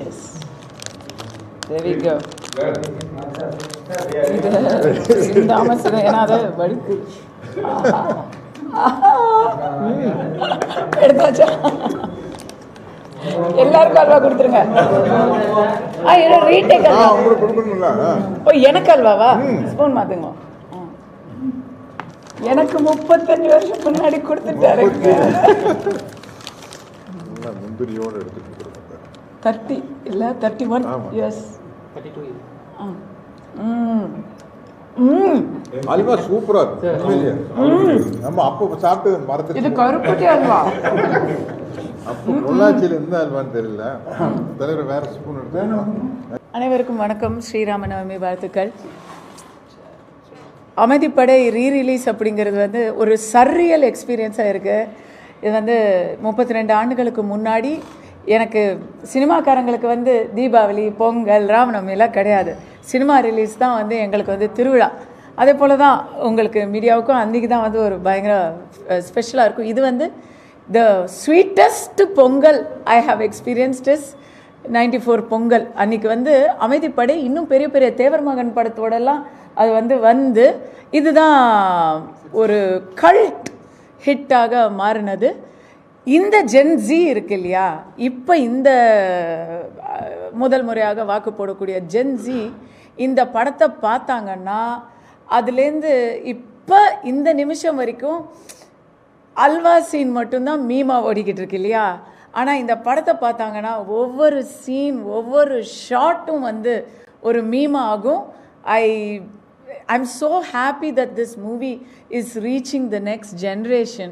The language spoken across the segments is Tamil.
Yes. There we go. சிந்தாமசனம் ஏன்னா அது வழுக்கு எடுத்தாச்சா எல்லாருக்கும் அல்வா கொடுத்துருங்க. ரீடேக் அல்வா. ஓ எனக்கு அல்வாவா? ஸ்பூன் மாத்துங்க. எனக்கு 35 வருஷம் முன்னாடி கொடுத்துட்டாரு. 30 இல்ல 31 எஸ் 32 அல்வா சூப்பரா இருக்கு. நம்ம அப்ப சாப்பிட்டு மறந்துட்டு. இது கருப்பட்டி அல்வா. அப்போ பொள்ளாச்சியில இருந்த அல்வான்னு தெரியல. தலைவர் வேற ஸ்பூன் எடுத்து. அனைவருக்கும் வணக்கம். ஸ்ரீராமநவமி வாழ்த்துக்கள். அமைதிப்படை ரீரிலீஸ் அப்படிங்கிறது வந்து ஒரு சர்ரியல் எக்ஸ்பீரியன்ஸாக இருக்குது. இது வந்து 32 ஆண்டுகளுக்கு முன்னாடி எனக்கு சினிமாக்காரங்களுக்கு வந்து தீபாவளி, பொங்கல், ராமநவமிலாம் கிடையாது. சினிமா ரிலீஸ் தான் வந்து எங்களுக்கு வந்து திருவிழா. அதே போல் தான் உங்களுக்கு மீடியாவுக்கும் அன்றைக்கி தான் வந்து ஒரு பயங்கர ஸ்பெஷலாக இருக்கும். இது வந்து த sweetest Pongal I have experienced is 94 Pongal. அன்றைக்கி வந்து அமைதிப்படை இன்னும் பெரிய பெரிய தேவர் மகன் படத்தோடலாம் அது வந்து இதுதான் ஒரு கல்ட் ஹிட்டாக மாறினது. இந்த ஜென்ஸி இருக்கு இல்லையா, இப்போ இந்த முதல் முறையாக வாக்கு போடக்கூடிய ஜென்ஸி இந்த படத்தை பார்த்தாங்கன்னா அதுலேருந்து இப்போ இந்த நிமிஷம் வரைக்கும் அல்வா சீன் மட்டும்தான் மீமா ஓடிக்கிட்டு இருக்கு இல்லையா. ஆனால் இந்த படத்தை பார்த்தாங்கன்னா ஒவ்வொரு சீன் ஒவ்வொரு ஷாட்டும் வந்து ஒரு மீமா ஆகும். I'm so happy that this movie is reaching the next generation.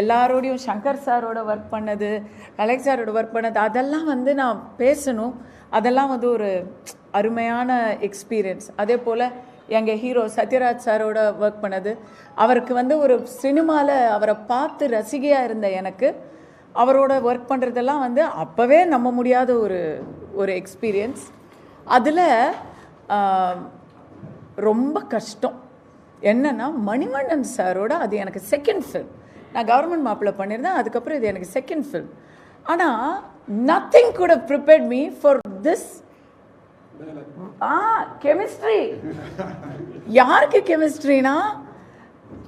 எல்லாரோடையும் சங்கர் சாரோட ஒர்க் பண்ணது, கலெக்ட் சாரோட ஒர்க் பண்ணது அதெல்லாம் வந்து நான் பேசணும். அதெல்லாம் வந்து ஒரு அருமையான எக்ஸ்பீரியன்ஸ். அதே போல் எங்கள் ஹீரோ சத்யராஜ் சாரோட ஒர்க் பண்ணது, அவருக்கு வந்து ஒரு சினிமாவில் அவரை பார்த்து ரசிகையாக இருந்த எனக்கு அவரோட ஒர்க் பண்ணுறதெல்லாம் வந்து அப்போவே நம்ப முடியாத ஒரு எக்ஸ்பீரியன்ஸ். அதில் ரொம்ப கஷ்டம் என்னென்னா மணிவண்ணன் சாரோட அது எனக்கு செகண்ட் ஃபில்ம். நான் கவர்மெண்ட் மாப்பிள்ளை பண்ணியிருந்தேன், அதுக்கப்புறம் இது எனக்கு செகண்ட் ஃபில்ம். ஆனால் nothing good have prepared me for this chemistry. யாருக்கு கெமிஸ்ட்ரினா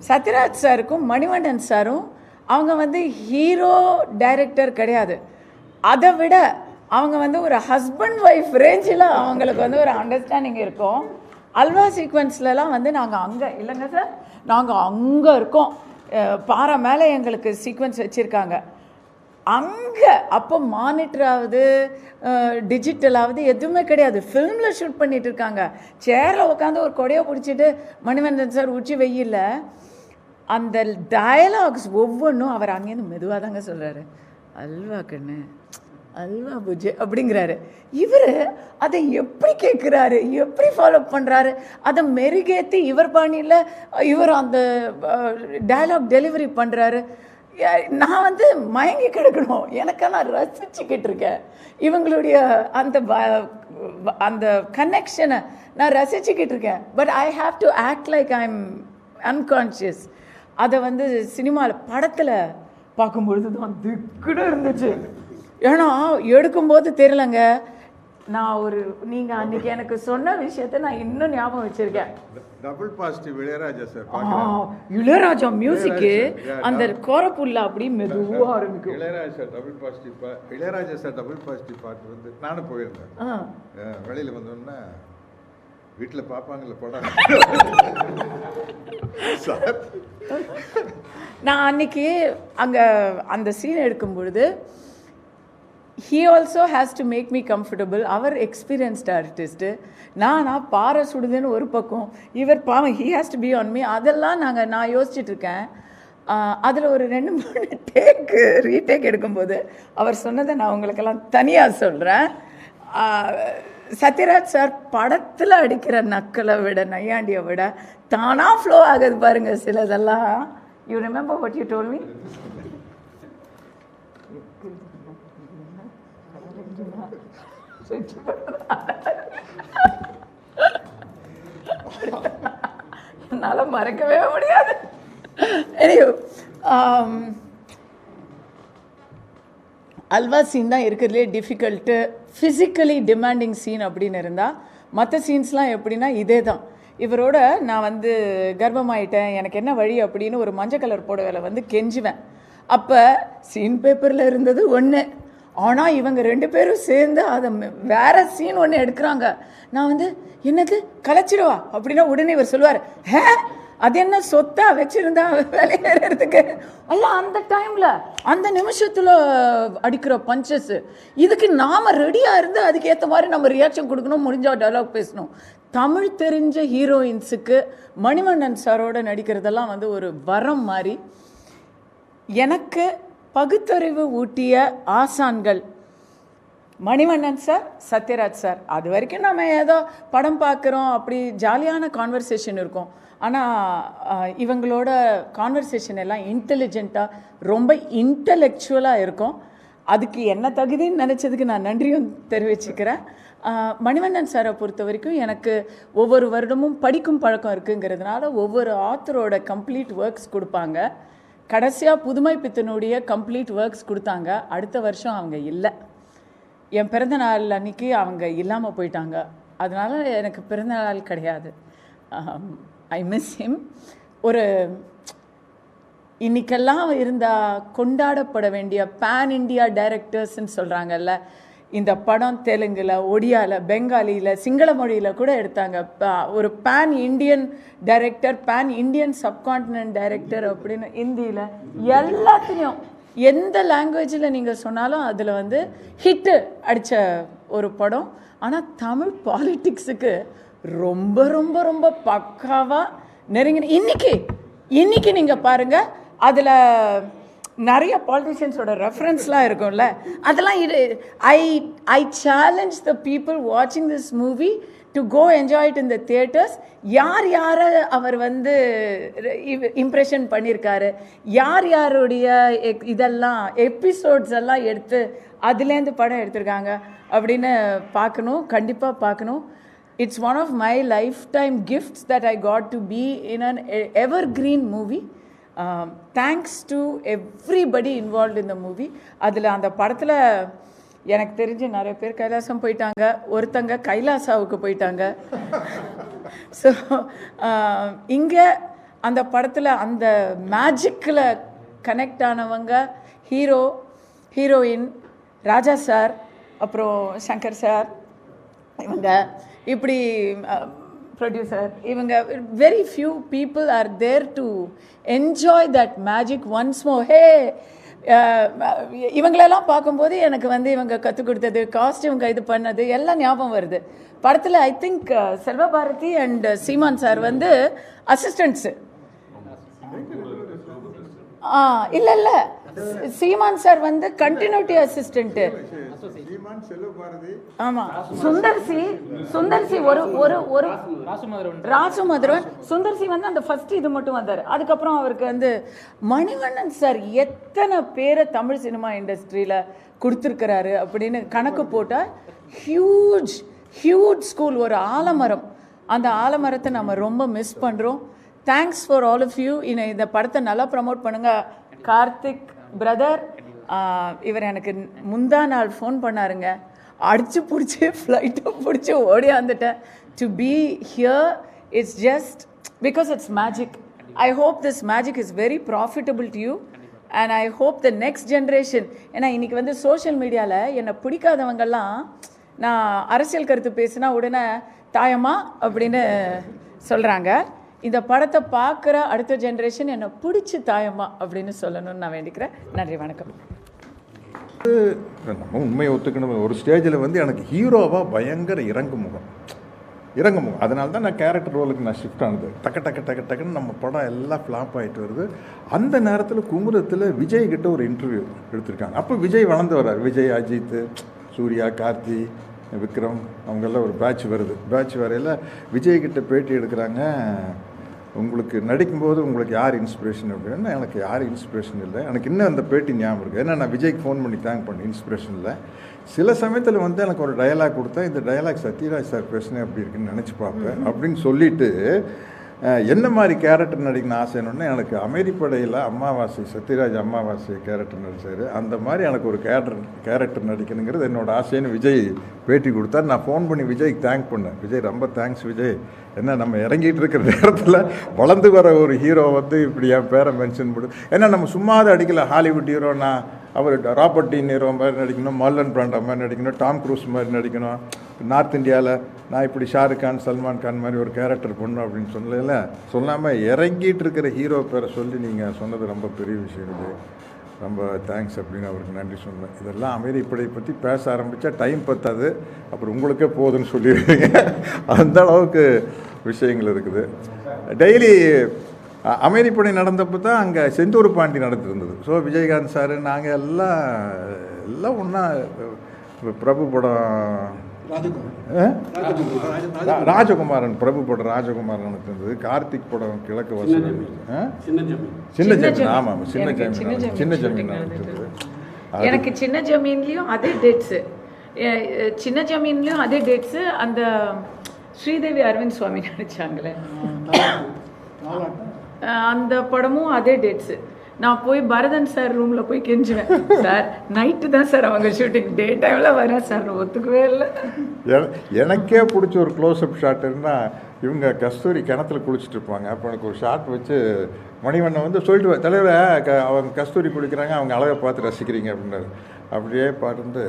சத்யராஜ் சாருக்கும் மணிவண்ணன் சாரும். அவங்க வந்து ஹீரோ டைரக்டர் கிடையாது, அதை விட அவங்க வந்து ஒரு ஹஸ்பண்ட் ஒய்ஃப் ரேஞ்சில் அவங்களுக்கு வந்து ஒரு அண்டர்ஸ்டாண்டிங் இருக்கும். அல்வா சீக்வன்ஸ்லலாம் வந்து நாங்கள் அங்கே இல்லைங்க சார், நாங்கள் அங்கே இருக்கோம், பாறை மேலே எங்களுக்கு சீக்வன்ஸ் வச்சுருக்காங்க அங்கே. அப்போ மானிட்டராவது டிஜிட்டலாவது எதுவுமே கிடையாது, ஃபில்மில் ஷூட் பண்ணிகிட்டு இருக்காங்க. சேரில் உட்காந்து ஒரு கொடையை பிடிச்சிட்டு மணிவண்ணன் சார் உச்சி வெயில்ல அந்த டயலாக்ஸ் ஒவ்வொன்றும் அவர் அங்கேருந்து மெதுவாக தாங்க சொல்கிறாரு, அல்வா கண்ணு அல்வா பூஜை அப்படிங்கிறாரு. இவர் அதை எப்படி கேட்குறாரு, எப்படி ஃபாலோ பண்ணுறாரு, அதை மெருகேற்றி இவர் பாணியில் இவர் அந்த டயலாக் டெலிவரி பண்ணுறாரு. நான் வந்து மயங்கி கிடக்கணும், எனக்கெல்லாம் ரசிச்சுக்கிட்டு இருக்கேன். இவங்களுடைய அந்த கனெக்ஷனை நான் ரசிச்சுக்கிட்டு இருக்கேன். But I have to act like I am unconscious. அதை வந்து சினிமாவில் படத்தில் பார்க்கும்பொழுது தான் திக்குன்னு இருந்துச்சு. ஏன்னா எடுக்கும்போது தெரியலங்க, நான் நீங்கள் அன்றைக்கி எனக்கு சொன்ன விஷயத்தை நான் இன்னும் ஞாபகம் வச்சுருக்கேன். Double positive Ilaiyaraaja sir. Ilaiyaraaja மியூசிக்கு அந்த கோரப்புல்ல அப்படி மெதுவாக ஆரம்பிக்கும். இளையராஜா சார் டபுள் பாசிட்டிவ் பாட்டு வந்து நானும் போயிருந்தேன். வெளியில் வந்தோன்னா வீட்டில் பார்ப்பாங்கல்ல படம். நான் அன்னைக்கு அங்கே அந்த சீன் எடுக்கும் பொழுது he also has to make me comfortable. அவர் எக்ஸ்பீரியன்ஸ்ட் ஆர்டிஸ்ட்டு, நானா பாறை சுடுதுன்னு ஒரு பக்கம், இவர் பாவம் he has to be on me. அதெல்லாம் நான் யோசிச்சுட்ருக்கேன். அதில் ஒரு 2-3 ரீடேக் எடுக்கும்போது அவர் சொன்னதை நான் உங்களுக்கெல்லாம் தனியாக சொல்கிறேன். சத்யராஜ் சார் படத்தில் அடிக்கிற நக்கலை விட நையாண்டியை விட தானாக ஃப்ளோ ஆகுது பாருங்க சிலதெல்லாம். You remember what you told me? என்னால் மறக்கவே முடியாது. அல்வா சீன் தான் இருக்கிறதுலே டிஃபிகல்ட்டு, ஃபிசிக்கலி டிமாண்டிங் சீன் அப்படின்னு இருந்தால், மற்ற சீன்ஸ்லாம் எப்படின்னா இதே தான். இவரோட நான் வந்து கர்ப்பமாயிட்டேன், எனக்கு என்ன வழி அப்படின்னு ஒரு மஞ்சள் கலர் புடவையில வந்து கெஞ்சுவேன். அப்போ சீன் பேப்பரில் இருந்தது ஒன்று, ஆனால் இவங்க 2 பேரும் சேர்ந்து அதை வேற சீன் ஒன்று எடுக்கிறாங்க. நான் வந்து எனக்கு கலைச்சிடுவா அப்படின்னா உடனே இவர் சொல்லுவார், ஹே அது என்ன சொத்தா வச்சுருந்தா விளையாடுறதுக்கு எல்லாம் அந்த டைமில் அந்த நிமிஷத்தில் அடிக்கிற பஞ்சஸ். இதுக்கு நாம் ரெடியாக இருந்து அதுக்கு ஏற்ற மாதிரி நம்ம ரியாக்ஷன் கொடுக்கணும், முடிஞ்சால் டயலாக் பேசணும். தமிழ் தெரிஞ்ச ஹீரோயின்ஸுக்கு மணிவண்ணன் சாரோட நடிக்கிறதெல்லாம் வந்து ஒரு வரம் மாதிரி. எனக்கு பகுத்தறிவு ஊட்டிய ஆசான்கள் மணிவண்ணன் சார், சத்யராஜ் சார். அது வரைக்கும் நம்ம ஏதோ படம் பார்க்குறோம், அப்படி ஜாலியான கான்வர்சேஷன் இருக்கும். ஆனால் இவங்களோட கான்வர்சேஷன் எல்லாம் இன்டெலிஜென்ட்டாக ரொம்ப இன்டலெக்சுவலாக இருக்கும். அதுக்கு என்ன தகுதின்னு நினச்சதுக்கு நான் நன்றியும் தெரிவிச்சுக்கிறேன். மணிவண்ணன் சாரை பொறுத்த வரைக்கும் எனக்கு ஒவ்வொரு வருடமும் படிக்கும் பழக்கம் இருக்குங்கிறதுனால ஒவ்வொரு ஆத்தரோட கம்ப்ளீட் ஒர்க்ஸ் கொடுப்பாங்க. கடைசியாக புதுமை பித்தனுடைய கம்ப்ளீட் ஒர்க்ஸ் கொடுத்தாங்க. அடுத்த வருஷம் அவங்க இல்லை. என் பிறந்த நாள் அன்றைக்கி அவங்க இல்லாமல் போயிட்டாங்க. அதனால் எனக்கு பிறந்த நாள் கிடையாது. I miss him. ஒரு இன்றைக்கெல்லாம் இருந்தால் கொண்டாடப்பட வேண்டிய பேன் இண்டியா டைரக்டர்ஸ்ன்னு சொல்கிறாங்கல்ல, இந்த படம் தெலுங்கில், ஒடியாவில், பெங்காலியில், சிங்கள மொழியில் கூட எடுத்தாங்க. ஒரு pan Indian director, pan Indian subcontinent director அப்படின்னு ஹிந்தியில் எல்லாத்துலேயும் எந்த லாங்குவேஜில் நீங்கள் சொன்னாலும் அதில் வந்து ஹிட்டு அடித்த ஒரு படம். ஆனால் தமிழ் பாலிட்டிக்ஸுக்கு ரொம்ப ரொம்ப ரொம்ப பக்காவாக நெருங்கின இன்னைக்கு நீங்கள் பாருங்கள், அதில் நிறைய பாலிட்டிஷியன்ஸோட ரெஃபரன்ஸ்லாம் இருக்கும்ல, அதெல்லாம் ஐ சேலஞ்ச் த பீப்புள் வாட்சிங் this movie to go enjoy it in the theatres. யாரை அவர் வந்து இம்ப்ரெஷன் பண்ணியிருக்காரு, யாருடைய இதெல்லாம் எபிசோட்ஸ் எல்லாம் எடுத்து அதுலேருந்து படம் எடுத்திருக்காங்க அப்படின்னு பார்க்கணும், கண்டிப்பாக பார்க்கணும். It's one of my lifetime gifts that I got to be in an evergreen movie. Thanks to everybody involved in the movie. அதில் அந்த படத்தில் எனக்கு தெரிஞ்சு நிறைய பேர் கைலாசம் போயிட்டாங்க, ஒருத்தங்க கைலாசாவுக்கு போயிட்டாங்க. ஸோ இங்கே அந்த படத்தில் அந்த மேஜிக்கில் கனெக்ட் ஆனவங்க ஹீரோயின், ராஜா சார், அப்புறம் சங்கர் சார், இவங்க இப்படி ப்ரொடியூசர், இவங்க very few people are there to enjoy that magic once more. Hey இவங்களெல்லாம் பார்க்கும்போது எனக்கு வந்து இவங்க கற்றுக் கொடுத்தது, காஸ்டியூம் இது பண்ணது எல்லாம் ஞாபகம் வருது. படத்தில் I think Selvabharathi and Seeman sir வந்து அசிஸ்டன்ட்ஸு. இல்லை சீமான் சார் வந்து கண்டினியூட்டி அசிஸ்டன்ட்டு. ஆமா, சுந்தர்சி ஒரு ராசுமதுரன். சுந்தர்சி வந்து அந்த ஃபர்ஸ்ட் இது மட்டும் வந்தார். அதுக்கப்புறம் அவருக்கு வந்து மணிவண்ணன் சார் எத்தனை பேரை தமிழ் சினிமா இண்டஸ்ட்ரியில் கொடுத்துருக்கிறாரு அப்படின்னு கணக்கு போட்டால் ஹியூஜ் ஸ்கூல், ஒரு ஆலமரம். அந்த ஆலமரத்தை நம்ம ரொம்ப மிஸ் பண்ணுறோம். Thanks for all of you. இந்த படத்தை நல்லா ப்ரமோட் பண்ணுங்கள். கார்த்திக் பிரதர், இவர் எனக்கு முந்தா நாள் ஃபோன் பண்ணாருங்க, அடிச்சு பிடிச்சி ஃப்ளைட்டை பிடிச்சி ஓடியாந்துட்டேன். To be here it's just because it's magic. I hope this magic is very profitable to you and I hope the next generation. ஏன்னா இன்றைக்கி வந்து சோஷியல் மீடியாவில் என்னை பிடிக்காதவங்கெல்லாம் நான் அரசியல் கருத்து பேசினா உடனே தாயம்மா அப்படின்னு சொல்கிறாங்க. இந்த படத்தை பார்க்குற அடுத்த ஜென்ரேஷன் என்னை பிடிச்சி தாயம்மா அப்படின்னு சொல்லணும்னு நான் வேண்டிக்கிறேன். நன்றி, வணக்கம். நம்ம உண்மையை ஒத்துக்கணும். ஒரு ஸ்டேஜில் வந்து எனக்கு ஹீரோவாக பயங்கர இறங்குமுகம். அதனால தான் நான் கேரக்டர் ரோலுக்கு நான் ஷிஃப்ட் ஆனது. டக்குன்னு நம்ம படம் எல்லாம் ஃப்ளாப் ஆகிட்டு வருது. அந்த நேரத்தில் குமுதத்தில் விஜய் கிட்ட ஒரு இன்டர்வியூ எடுத்திருக்காங்க. அப்போ விஜய் வளர்ந்து வர்றார். விஜய், அஜித், சூர்யா, கார்த்தி, விக்ரம் அவங்கெல்லாம் ஒரு பேட்ச் வருது. பேட்ச் வரையில் விஜய்கிட்ட பேட்டி எடுக்கிறாங்க. உங்களுக்கு நடிக்கும்போது உங்களுக்கு யார் இன்ஸ்பிரேஷன் அப்படின்னா, எனக்கு யார் இன்ஸ்பிரேஷன் இல்லை. எனக்கு இன்னும் அந்த பேட்டி ஞாபகம் இருக்குது. ஏன்னா நான் விஜய்க்கு ஃபோன் பண்ணி தேங்க் பண்ணேன். இன்ஸ்பிரேஷன் இல்லை. சில சமயத்தில் வந்து எனக்கு ஒரு டயலாக் கொடுத்தா, இந்த டயலாக் சத்யராஜ் சார் பேசுனேன் அப்படி இருக்குன்னு நினச்சி பார்ப்பேன் அப்படின்னு சொல்லிட்டு என்ன மாதிரி கேரக்டர் நடிக்கணும்னு ஆசைன்னு எனக்கு அமைதிப்படையில் அம்மாவாசை சத்யராஜ் அம்மாவாசை கேரக்டர் நடித்தார். அந்த மாதிரி எனக்கு ஒரு கேரக்டர் நடிக்கணுங்கிறது என்னோடய ஆசைன்னு விஜய் பேட்டி கொடுத்தார். நான் ஃபோன் பண்ணி விஜய்க்கு தேங்க் பண்ணேன். விஜய் ரொம்ப தேங்க்ஸ் விஜய், என்ன நம்ம இறங்கிட்டு இருக்கிற நேரத்தில் வளர்ந்து வர ஒரு ஹீரோ வந்து இப்படி என் பேரை மென்ஷன் பண்ணு. ஏன்னா நம்ம சும்மாத அடிக்கல. ஹாலிவுட் ஹீரோனா அவர் ராபர்ட் டி நீரோ மாதிரி நடிக்கணும், மார்லன் பிராண்டோ மாதிரி நடிக்கணும், டாம் க்ரூஸ் மாதிரி நடிக்கணும். நார்த் இந்தியாவில் நான் இப்படி ஷாருக் கான் சல்மான் கான் மாதிரி ஒரு கேரக்டர் பண்ணணும் அப்படின்னு சொல்லல. சொல்லாமல் இறங்கிட்டு இருக்கிற ஹீரோ பேரை சொல்லி நீங்கள் சொன்னது ரொம்ப பெரிய விஷயம். இது ரொம்ப தேங்க்ஸ் அப்படின்னு அவருக்கு நன்றி சொன்னேன். இதெல்லாம் அமைதிப்படை பற்றி பேச ஆரம்பித்தா டைம் பத்தாது, அப்புறம் உங்களுக்கே போகுதுன்னு சொல்லிடுவீங்க. அந்த அளவுக்கு விஷயங்கள் இருக்குது. டெய்லி அமைதிப்படை நடந்தப்போ தான் அங்கே செந்தூர் பாண்டி நடந்துருந்தது. ஸோ விஜயகாந்த் சார் நாங்கள் எல்லாம் ஒன்றா பிரபு படம் ராஜகுமாரன், பிரபு படம் ராஜகுமாரன் நடந்தது. கார்த்திக் படம் கிழக்கு வாசல், சின்ன ஜமீன். ஆமாம், சின்ன ஜமீன் நடந்தது. எனக்கு சின்ன ஜமீன்லேயும் அதே டேட்ஸு, சின்ன ஜமீன்லேயும் அதே டேட்ஸு. அந்த ஸ்ரீதேவி அரவிந்த் சுவாமி நடித்தாங்களே அந்த படமும் அதே டேட்ஸு. நான் போய் பரதன் சார் ரூமில் போய் கெஞ்சுவேன், சார் நைட்டு தான் சார் அவங்க ஷூட்டிங், டே டைமில் வரேன் சார், ஒத்துக்கவே இல்லை. எனக்கே பிடிச்ச ஒரு க்ளோஸ்அப் ஷாட் இருந்தால் இவங்க கஸ்தூரி கிணத்துல குளிச்சுட்டு இருப்பாங்க. அப்போ எனக்கு ஒரு ஷாட் வச்சு மணிவண்ணன் வந்து சொல்லிட்டு தலைவரை அவங்க கஸ்தூரி குளிக்கிறாங்க, அவங்க அழகை பார்த்து ரசிக்கிறீங்க அப்படின்னாரு. அப்படியே பார்த்து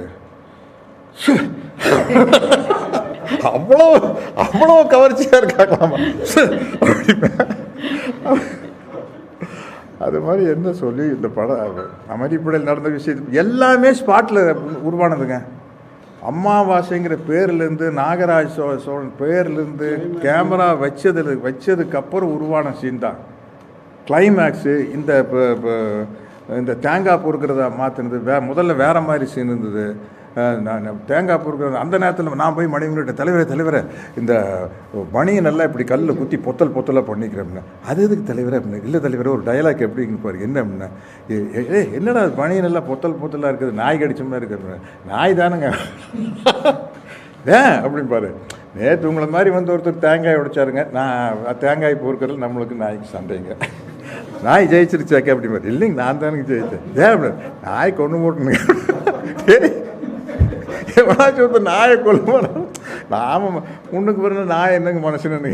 அவ்வளோ கவர்ச்சியாக இருக்காங்களாமா. அது மாதிரி என்ன சொல்லி இந்த படம் அமைதிப்படையில் நடந்த விஷயத்து எல்லாமே ஸ்பாட்டில் உருவானதுங்க. அம்மாவாசைங்கிற பேர்லேருந்து நாகராஜ் சோழன் பேர்லேருந்து கேமரா வச்சதுக்கப்புறம் உருவான சீன் தான் கிளைமேக்ஸு. இந்த தேங்காய் பொறுக்கிறத மாற்றினது முதல்ல வேறு மாதிரி சீன் இருந்தது. நான் தேங்காய் பொறுக்கிறது அந்த நேரத்தில் நான் போய் மனைவிட்ட தலைவரை இந்த பனியை நல்லா இப்படி கல்லில் குத்தி பொத்தலாக பண்ணிக்கிறேன் அப்படின்னா, அது எதுக்கு தலைவரே அப்படின்னா, இல்லை தலைவரே ஒரு டயலாக் எப்படின்னு பாரு, என்ன அப்படின்னா, என்னடா அது பனியை நல்லா பொத்தலாக இருக்குது, நாய் கடிச்ச மாதிரி இருக்குது. நாய் தானுங்க அப்படின்னு பாரு. நேற்று உங்களை மாதிரி வந்து ஒருத்தர் தேங்காய் உடைச்சாருங்க, நான் தேங்காய் பொறுக்கிறது நம்மளுக்கு நாய்க்கு சண்டைங்க. நாய் ஜெயிச்சிருச்சாக்க அப்படி மாதிரி, இல்லைங்க நான் தானுங்க ஜெயித்தேன். அப்படின்னா நாய் கொண்டு போட்டுனுங்க, எவனாச்சும் ஒருத்தர் நாயை கொல்ல நாம முன்னுக்கு பிறந்த நாய் என்னங்க மனுஷன்னு.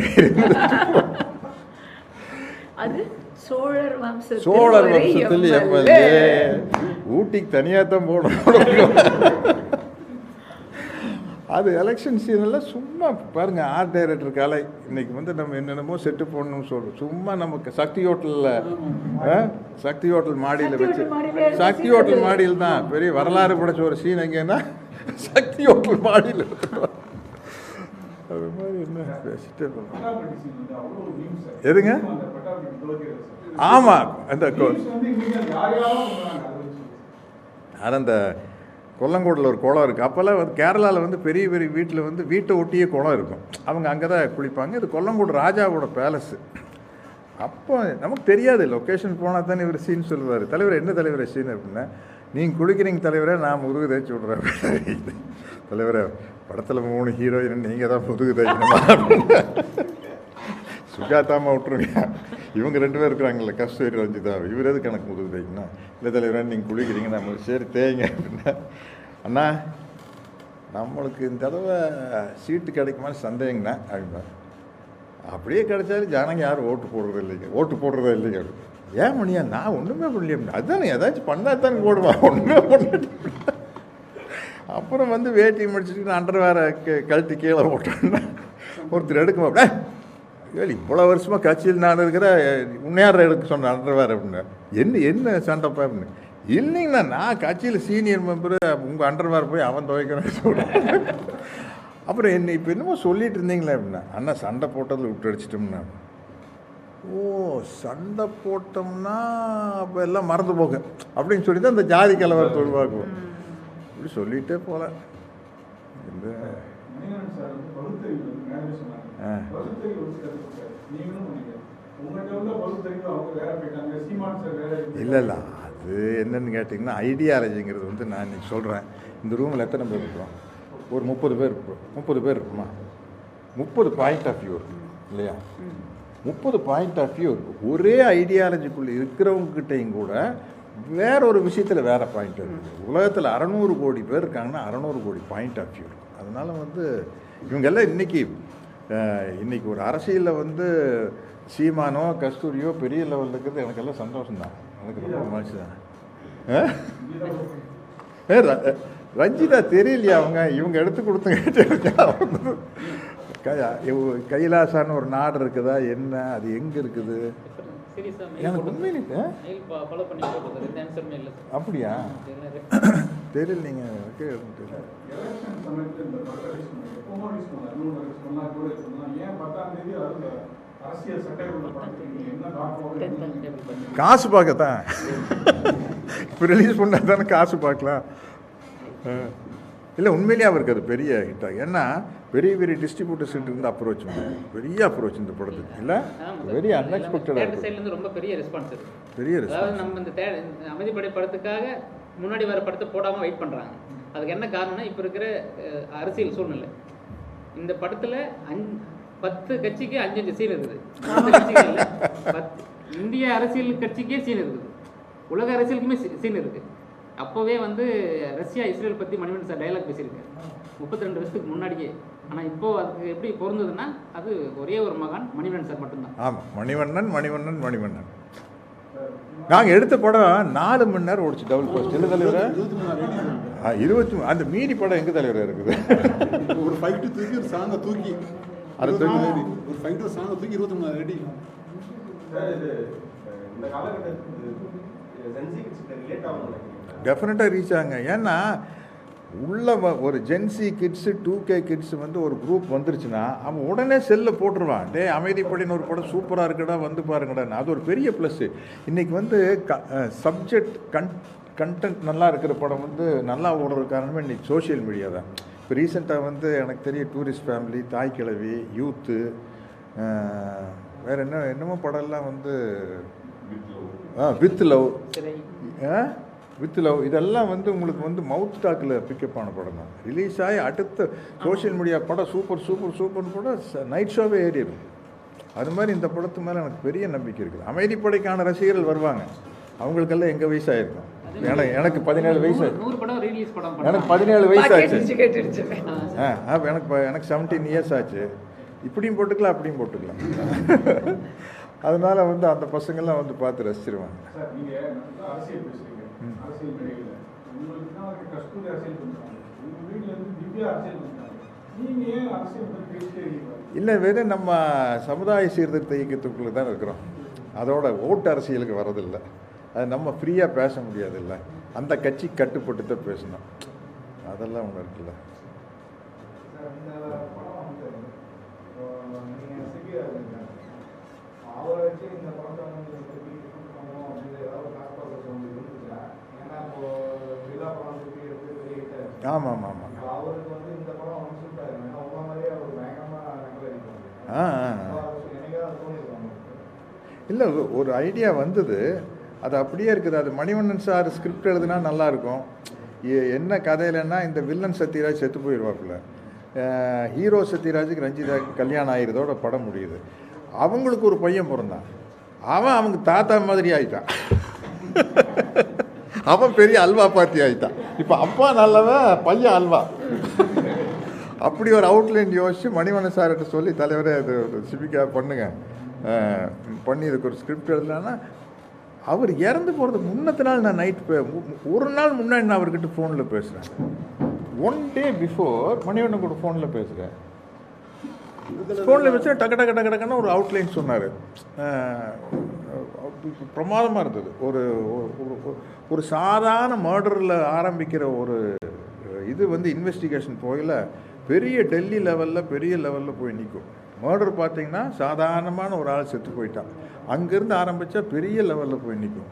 சோழர் வம்சத்தில் எம்எல்ஏ ஊட்டிக்கு தனியாக தான் போடணும். அது எலெக்ஷன் சீனெல்லாம் சும்மா பாருங்கள். ஆர்ட் டைரக்டர் கலை இன்னைக்கு வந்து நம்ம என்னென்னமோ செட்டு போடணும்னு சொல்கிறோம். சும்மா நமக்கு சக்தி ஹோட்டல் மாடியில் வச்சு, சக்தி ஹோட்டல் மாடியில் தான் பெரிய வரலாறு படைச்ச ஒரு சீன் எங்கன்னா சக்தி ஹோட்டல் மாடியில். அது மாதிரி என்ன பேசிட்டே எதுங்க? ஆமாம், அந்த கொல்லங்கோட்டில் ஒரு குளம் இருக்குது. அப்போல்லாம் வந்து கேரளாவில் வந்து பெரிய பெரிய வீட்டில் வந்து வீட்டை ஒட்டியே குளம் இருக்கும். அவங்க அங்கே தான் குளிப்பாங்க. இது கொல்லங்கோடு ராஜாவோட பேலஸு. அப்போ நமக்கு தெரியாது, லொக்கேஷன் போனால் தானே இவர் சீன் சொல்லுவார். தலைவர் என்ன தலைவரை சீன் அப்படின்னா, நீங்கள் குளிக்கிறீங்க தலைவரை, நான் முதுகு தேய்ச்சி விட்றேன். தலைவரை படத்தில் 3 ஹீரோயின், நீங்கள் தான் முதுகு தேய்க்கணுமா? சுஜாதாமா விட்டுருங்க, இவங்க 2 பேர் இருக்கிறாங்கல்ல, கஸ்தூரி ரஞ்சிதா, இவர் எதுக்கு எனக்கு முதுகு தேய்க்கணும்? இல்லை தலைவரை நீங்கள் குளிக்கிறீங்க, நம்மளுக்கு சரி தேய்ங்க அப்படின்னா, அண்ணா நம்மளுக்கு இந்த தடவை சீட்டு கிடைக்குமான்னு சந்தேகங்கண்ணா அப்படின்னா, அப்படியே கிடைச்சாலும் ஜனங்க யாரும் ஓட்டு போடுறதே இல்லைங்க. ஏன் மணியா, நான் ஒன்றுமே பண்ணலையே அப்படின்னா, அதுதானே ஏதாச்சும் பண்ணால் தானே போடுவான், ஒன்றுமே பண்ணிட்டு. அப்புறம் வந்து வேட்டி முடிச்சுட்டு நான் அண்டர் வேற கழட்டி கீழே போட்டோன்னா ஒருத்தர் எடுக்குமா, அப்படியே இவ்வளோ வருஷமாக கட்சியில் நான் இருக்கிற உன்னையார் எடுக்க சொன்ன அண்டர் வேறு அப்படின்னா, என்ன சண்டைப்பா அப்படின்னு. இல்லைங்கண்ணா, நான் கட்சியில் சீனியர் மெம்பரு, உங்கள் அண்டர் வேறு போய் அவன் துவைக்கிறேன்னு சொல்கிறேன். அப்புறம் என்ன இப்போ என்னமோ சொல்லிட்டு இருந்தீங்களே அப்படின்னா, அண்ணா சண்டை போட்டதில் விட்டு அடிச்சிட்டோம்னா, ஓ சண்டை போட்டோம்னா அப்போ எல்லாம் மறந்து போக அப்படின்னு சொல்லி தான் அந்த ஜாதி கலவரத்தை உருவாக்குவோம். இப்படி சொல்லிகிட்டே போகல. இல்லை அது என்னன்னு கேட்டிங்கன்னா, ஐடியாலஜிங்கிறது வந்து நான் இன்றைக்கி சொல்கிறேன். இந்த ரூமில் எத்தனை பேர் இருக்கிறோம்? ஒரு 30 பேர் இருப்போம். 30 பேர் இருக்குமா? 30 பாயிண்ட் ஆஃப் வியூ இருக்கு இல்லையா? 30 பாயிண்ட் ஆஃப் வியூ இருக்குது. ஒரே ஐடியாலஜிக்குள்ளே இருக்கிறவங்ககிட்டையும் கூட வேற ஒரு விஷயத்தில் வேறு பாயிண்ட் இருக்குது. உலகத்தில் 600 கோடி பேர் இருக்காங்கன்னா 600 கோடி பாயிண்ட் ஆஃப் வியூ இருக்குது. அதனால் வந்து இவங்கெல்லாம் இன்றைக்கி ஒரு அரசியலில் வந்து சீமானோ கஸ்தூரியோ பெரிய லெவலில் இருக்கிறது எனக்கெல்லாம் சந்தோஷம்தான், எனக்கு ரொம்ப மகிழ்ச்சி தான். ரஞ்சிதா தெரியலையா இவங்க எடுத்து கொடுத்தங்க. கைலாசான்னு ஒரு நாடு இருக்குதா என்ன, அது எங்கே இருக்குது எனக்கு உண்மையிலே அப்படியா தெரியல. நீங்கள் தெரியல. காசு பார்க்கத்தான் இப்போ ரிலீஸ் பண்ணால் தானே காசு பார்க்கலாம். இல்லை உண்மையிலேயே அவருக்கு அது பெரிய ஹிட் ஆகும். ஏன்னா பெரிய பெரிய டிஸ்ட்ரிபியூட்டர்ஸ் இருந்து அப்ரோச் பெரிய அப்ரோச் இந்த படத்துக்கு இல்லை, வெரி அன்எக்ஸ்பெக்டடாக ரொம்ப பெரிய ரெஸ்பான்ஸ் பெரிய ரெஸ்பான்ஸ். நம்ம இந்த அமைதிப்படை படத்துக்காக முன்னாடி வர படத்தை போடாமல் வெயிட் பண்ணுறாங்க. அதுக்கு என்ன காரணம்னா இப்போ இருக்கிற அரசியல் சூழ்நிலை. இந்த படத்தில் 10 கட்சிக்கு 5 சீன் இருக்குது. 10 கட்சிகள் இல்லை, இந்திய அரசியல் கட்சிக்கே சீன் இருக்குது, உலக அரசியலுக்குமே சீன் இருக்குது. அப்போவே வந்து ரஷ்யா இஸ்ரேல் பற்றி மணிவண்ணன் சார் டைலாக் பேசியிருக்காரு 32 வருஷத்துக்கு முன்னாடியே. ஆனால் இப்போது அதுக்கு எப்படி பொருந்ததுன்னா அது ஒரே ஒரு மகான் மணிவண்ணன் சார் மட்டும்தான். ஆமாம், மணிவண்ணன். நாங்கள் எடுத்த படம் 4 மணி நேரம் ஓடிச்சு டபுள் போஸ்ட். எந்த தலைவர் 20 அந்த மீதி படம் எங்கே தலைவர் இருக்குது? ஒரு ஃபைட்டு தூக்கி ஒரு சாங்கை தூக்கி அதை தூக்கி ஒரு ஃபைட்டு ஒரு சாங்கை தூக்கி 23 மணி நேரம் ரெடி. டெஃபினட்டாக ரீச் ஆகுங்க. ஏன்னா உள்ள ஒரு ஜென்சி கிட்ஸு 2K கிட்ஸு வந்து ஒரு குரூப் வந்துருச்சுன்னா அவன் உடனே செல்லில் போட்டுருவான். அமைதிப்படின்னு ஒரு படம் சூப்பராக இருக்குடா வந்து பாருங்கடான்னு. அது ஒரு பெரிய ப்ளஸ்ஸு. இன்றைக்கி வந்து சப்ஜெக்ட் கண்டென்ட் நல்லா இருக்கிற படம் வந்து நல்லா ஓடுற காரணமே இன்றைக்கி சோஷியல் மீடியா தான். இப்போ ரீசெண்டாக வந்து எனக்கு தெரிய டூரிஸ்ட் ஃபேமிலி, தாய் கிழவி, யூத்து, வேறு என்னமோ படம்லாம் வந்து வித் லவ் இதெல்லாம் வந்து உங்களுக்கு வந்து மவுத் டாக்கில் பிக்கப் ஆன படம் தான். ரிலீஸ் ஆகி அடுத்த சோஷியல் மீடியா படம் சூப்பர்னு கூட நைட் ஷோவே ஏறிடும். அது மாதிரி இந்த படத்து மேலே எனக்கு பெரிய நம்பிக்கை இருக்குது. அமைதிப்படைக்கான ரசிகர்கள் வருவாங்க, அவங்களுக்கெல்லாம் எங்கள் வயசாகிருக்கும். எனக்கு 17 வயசு, எனக்கு 17 வயசாச்சு. எனக்கு 17 இயர்ஸ் ஆச்சு. இப்படியும் போட்டுக்கலாம் அப்படியும் போட்டுக்கலாம். அதனால வந்து அந்த பசங்கள்லாம் வந்து பார்த்து ரசிச்சிருவாங்க. இல்லை, வெறும் நம்ம சமுதாய சீர்திருத்த இயக்கத்துக்குள்ளே தான் இருக்கிறோம். அதோட ஓட்டு அரசியலுக்கு வரதில்லை. அது நம்ம ஃப்ரீயாக பேச முடியாதுல்ல, அந்த கட்சி கட்டுப்பட்டு தான் பேசணும். அதெல்லாம் ஒன்று இருக்குல்ல. ஆமாம். இல்லை, ஒரு ஐடியா வந்தது, அது அப்படியே இருக்குது. அது மணிவண்ணன் சார் ஸ்கிரிப்ட் எழுதுனா நல்லாயிருக்கும். என்ன கதையிலன்னா, இந்த வில்லன் சத்யராஜ் செத்து போயிடுவாப்புல, ஹீரோ சத்யராஜுக்கு ரஞ்சிதா கல்யாணம் ஆகிறதோட படம் முடியுது. அவங்களுக்கு ஒரு பையன் பிறந்தான், அவங்க தாத்தா மாதிரி ஆயிட்டான். அவன் பெரிய அல்வா பார்ட்டி ஆகிட்டான். இப்போ அப்பா நல்லவன், பையன் அல்வா. அப்படி ஒரு அவுட்லைன் யோசிச்சு மணிவண்ணன் சார்கிட்ட சொல்லி, தலைவரே அது சிபிக்கா பண்ணுங்க, பண்ணி இதுக்கு ஒரு ஸ்கிரிப்ட் எழுதலான்னா, அவர் இறந்து போகிறதுக்கு முன்னத்தினாள் நான் ஒரு நாள் முன்னாடி நான் அவர்கிட்ட ஃபோனில் பேசுகிறேன். 1 day பிஃபோர் மணிவண்ணன் கூட ஃபோனில் பேசுகிறேன். ஃபோனில் வச்சு டக்குன்னு ஒரு அவுட்லைன் சொன்னார். பிரமாதமாக இருந்தது. ஒரு சாதாரண மர்டரில் ஆரம்பிக்கிற ஒரு இது வந்து இன்வெஸ்டிகேஷன் போகல பெரிய டெல்லி லெவலில் பெரிய லெவலில் போய் நிற்கும். மர்டர் பார்த்திங்கன்னா சாதாரணமான ஒரு ஆள் செத்து போயிட்டான், அங்கேருந்து ஆரம்பித்தா பெரிய லெவலில் போய் நிற்கும்.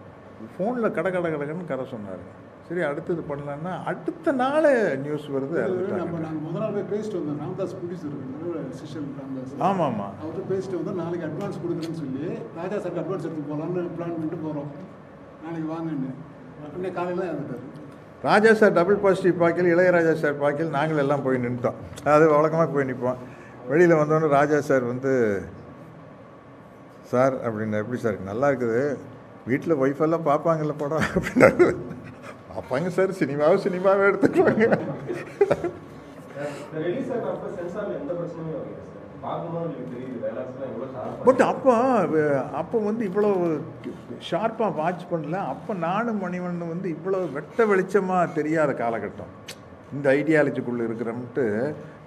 ஃபோனில் கடன்னு கதை சொன்னார். சரி, அடுத்தது பண்ணலான்னா அடுத்த நாள் நியூஸ் வருது. முதல் நாள் போய் பேசிட்டு வந்தோம். ராமதாஸ் ப்ரொடியூசர் ராமதாஸ். ஆமாம், அவர்கிட்ட பேசிட்டு வந்தோம். நாளைக்கு அட்வான்ஸ் கொடுக்குறேன்னு சொல்லி ராஜா சாருக்கு அட்வான்ஸ் எடுத்து போகலான்னு பிளான் பண்ணிட்டு போகிறோம். நாளைக்கு வாங்கன்னு அப்படியே காலையில் தான் இறந்துட்டார். ராஜா சார் டபுள் பாசிட்டிவ் பார்க்கல, இளையராஜா சார் பார்க்கல, நாங்கள் எல்லாம் போய் நின்றுட்டோம். அது வழக்கமாக போய் நிற்போம். வெளியில் வந்தோடனே ராஜா சார் வந்து சார் அப்படின்னா எப்படி சார் நல்லா இருக்குது, வீட்டில் ஒய்ஃபெல்லாம் பார்ப்பாங்கல்ல படம் அப்படின்னாரு. பார்ப்பாங்க சார், சினிமாவே எடுத்துக்குவாங்க. பட் அப்போ வந்து இவ்வளோ ஷார்ப்பாக வாட்ச் பண்ணல. அப்போ நானும் மணிவண்ணன் வந்து இவ்வளோ வெட்ட வெளிச்சமாக தெரியாத காலகட்டம், இந்த ஐடியாலஜிக்குள்ளே இருக்கிறோம்ட்டு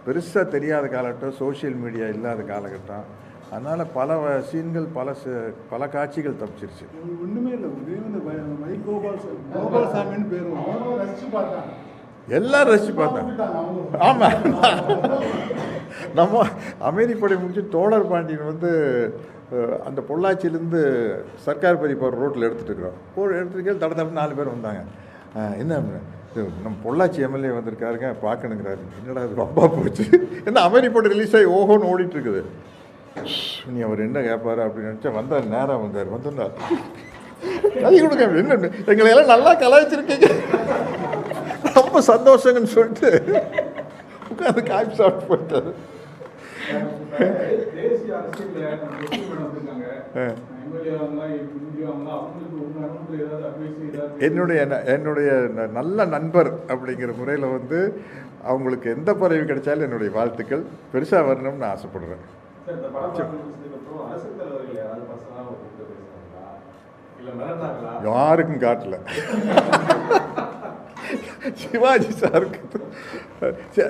பெருசாக தெரியாத காலகட்டம், சோஷியல் மீடியா இல்லாத காலகட்டம். அதனால் பல சீன்கள் பல காட்சிகள் தப்பிச்சிருச்சு. ஒன்றுமே இல்லை, ஒரே வந்து வை கோபால்சாமின்னு பேர் எல்லாரும் ரசித்து பார்த்தாங்க. ஆமாம், நம்ம அமைதிப்படை முடிச்சு தோழர் பாண்டியன் வந்து அந்த பொள்ளாச்சியிலேருந்து சர்க்கார் பரி போகிற ரோட்டில் எடுத்துகிட்டு இருக்கிறோம். எடுத்துட்டு தட 4 பேர் வந்தாங்க. என்ன நம்ம பொள்ளாச்சி எம்எல்ஏ வந்திருக்காருங்க, பார்க்கணுங்கிறாரு. என்னடா அது ரொம்ப போச்சு, என்ன அமைதிப்படை ரிலீஸ் ஆகி ஓஹோன்னு ஓடிட்டுருக்குது. நீ அவர் என்ன கேட்பாரு அப்படின்னு நினச்சா வந்தார், நேராக வந்தார். கை கொடுங்க, என்ன எங்களை எல்லாம் நல்லா கலாய்ச்சிருக்கீங்க, ரொம்ப சந்தோஷங்கன்னு சொல்லிட்டு உட்காந்து காய்ச்சி சாப்பிட்டு போயிட்டாரு. என்னுடைய நல்ல நண்பர் அப்படிங்கிற முறையில் வந்து அவங்களுக்கு எந்த பதவி கிடைச்சாலும் என்னுடைய வாழ்த்துக்கள். பெருசாக வரணும்னு நான் ஆசைப்படுறேன். யாருக்கும் காட்டல. சிவாஜி சாருக்கு,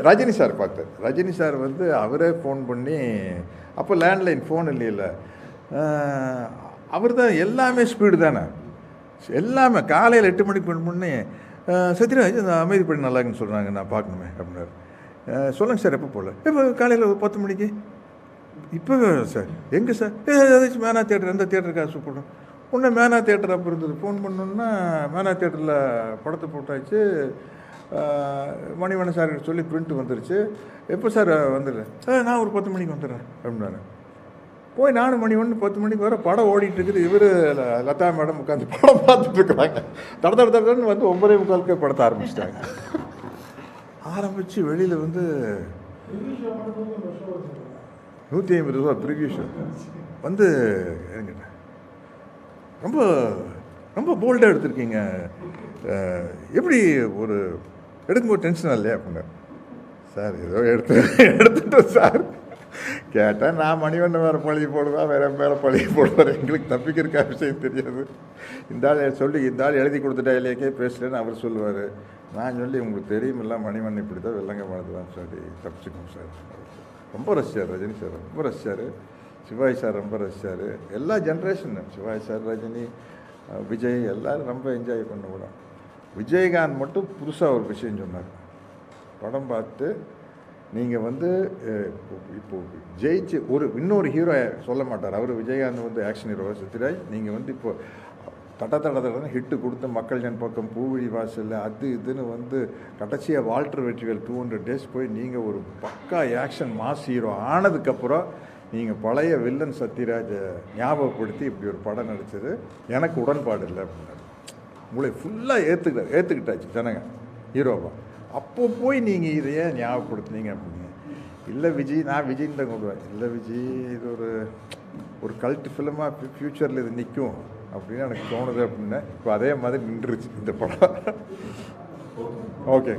ரஜினி சார் பார்த்தேன். ரஜினி சார் வந்து அவரே ஃபோன் பண்ணி, அப்போ லேண்ட்லைன் ஃபோன் இல்லையில, அவர் தான் எல்லாமே ஸ்பீடு தானே, எல்லாமே காலையில் 8 மணிக்கு ஃபோன் பண்ணி, சத்யராஜ் இந்த அமைதிப்படி நல்லாக்குன்னு சொல்கிறாங்க, நான் பார்க்கணுமே அப்படின்னாரு. சொல்லுங்கள் சார், எப்போ போகல? இப்போ காலையில் 10 மணிக்கு. இப்போ சார் எங்கே சார்? ஏதாச்சும் மேனா தியேட்டர், எந்த தியேட்டருக்கு காசு போட்டோம்? உடனே மேனா தியேட்டர் அப்போ இருந்தது. ஃபோன் பண்ணோன்னா மேனா தியேட்டரில் படத்தை போட்டாச்சு. மணிவண்ணன் சார் சொல்லி பிரிண்ட் வந்துருச்சு. எப்போ சார் வந்துடுறேன்? நான் ஒரு 10 மணிக்கு வந்துடுறேன் அப்படின்னாரு. போய் நானும் மணிவண்ணன் 10 மணிக்கு வர படம் ஓடிட்டுருக்குது. இவர் லதா மேடம் உட்காந்து படம் பார்த்துட்ருக்குறாங்க. தடன்னு வந்து 9:45 படத்தை ஆரம்பிச்சிட்டாங்க. ஆரம்பித்து வெளியில் வந்து 150 ரூபா ப்ரிவியூ ஷோ வந்து என்கிட்ட ரொம்ப ரொம்ப போல்டாக எடுத்திருக்கீங்க, எப்படி ஒரு எடுக்கும்போது டென்ஷனாக இல்லையா அப்படின்னா. சார் ஏதோ எடுத்துட்டோம் சார். கேட்டால் நான் மணிவண்ணன் வேறு பழகி போடுவேன், வேறு மேலே பழகி போடுவார், எங்களுக்கு தப்பிக்கிறக்கா விஷயம் தெரியாது. இந்த ஆள் எழுதி கொடுத்துட்டா இல்லையாக்கே பேசலன்னு அவர் சொல்லுவார். நான் சொல்லி உங்களுக்கு தெரியுமில்ல மணிவண்ணன் இப்படி தான் வெள்ளங்க வாழ்த்துதான் சொல்லி தப்பிச்சுக்கோங்க சார். ரொம்ப ரசிச்சார் ரஜினி சார், ரொம்ப ரசிச்சார். சிவாஜி சார் ரொம்ப ரசிச்சார். எல்லா ஜென்ரேஷனும் சிவாஜி சார், ரஜினி, விஜய் எல்லோரும் ரொம்ப என்ஜாய் பண்ண கூட. விஜயகாந்த் மட்டும் புதுசாக ஒரு விஷயம் சொன்னார். படம் பார்த்து நீங்கள் வந்து இப்போது ஜெயிச்சு இன்னொரு ஹீரோ சொல்ல மாட்டார் அவர். விஜயகாந்த் வந்து ஆக்ஷன் ஹீரோ. சத்யராஜ் நீங்கள் வந்து இப்போ தடன்னு ஹிட்டு கொடுத்து மக்கள் ஜன் பக்கம், பூவிழி வாசல், அது இதுன்னு வந்து கடைசியாக வால்டர் வெற்றிவேல் 200 days போய் நீங்கள் ஒரு பக்கா ஆக்ஷன் மாஸ் ஹீரோ ஆனதுக்கப்புறம் நீங்கள் பழைய வில்லன் சத்யராஜை ஞாபகப்படுத்தி இப்படி ஒரு படம் நடித்தது எனக்கு உடன்பாடு இல்லை அப்படின்னாரு. உங்களை ஃபுல்லாக ஏற்றுக்கிட்டாச்சு ஜனங்க ஹீரோவா. அப்போ போய் நீங்கள் இதையே ஞாபகப்படுத்துனீங்க அப்படிங்க. இல்லை விஜய், நான் விஜய்ன்னு தான் கொண்டுவேன். இல்லை விஜய் இது ஒரு கல்ட் ஃபிலிமாக ஃப்யூச்சரில் இது நிற்கும் அப்படின்னு எனக்கு தோணுது அப்படின்னா இப்போ அதே மாதிரி நின்றுச்சு இந்த படம். ஓகே.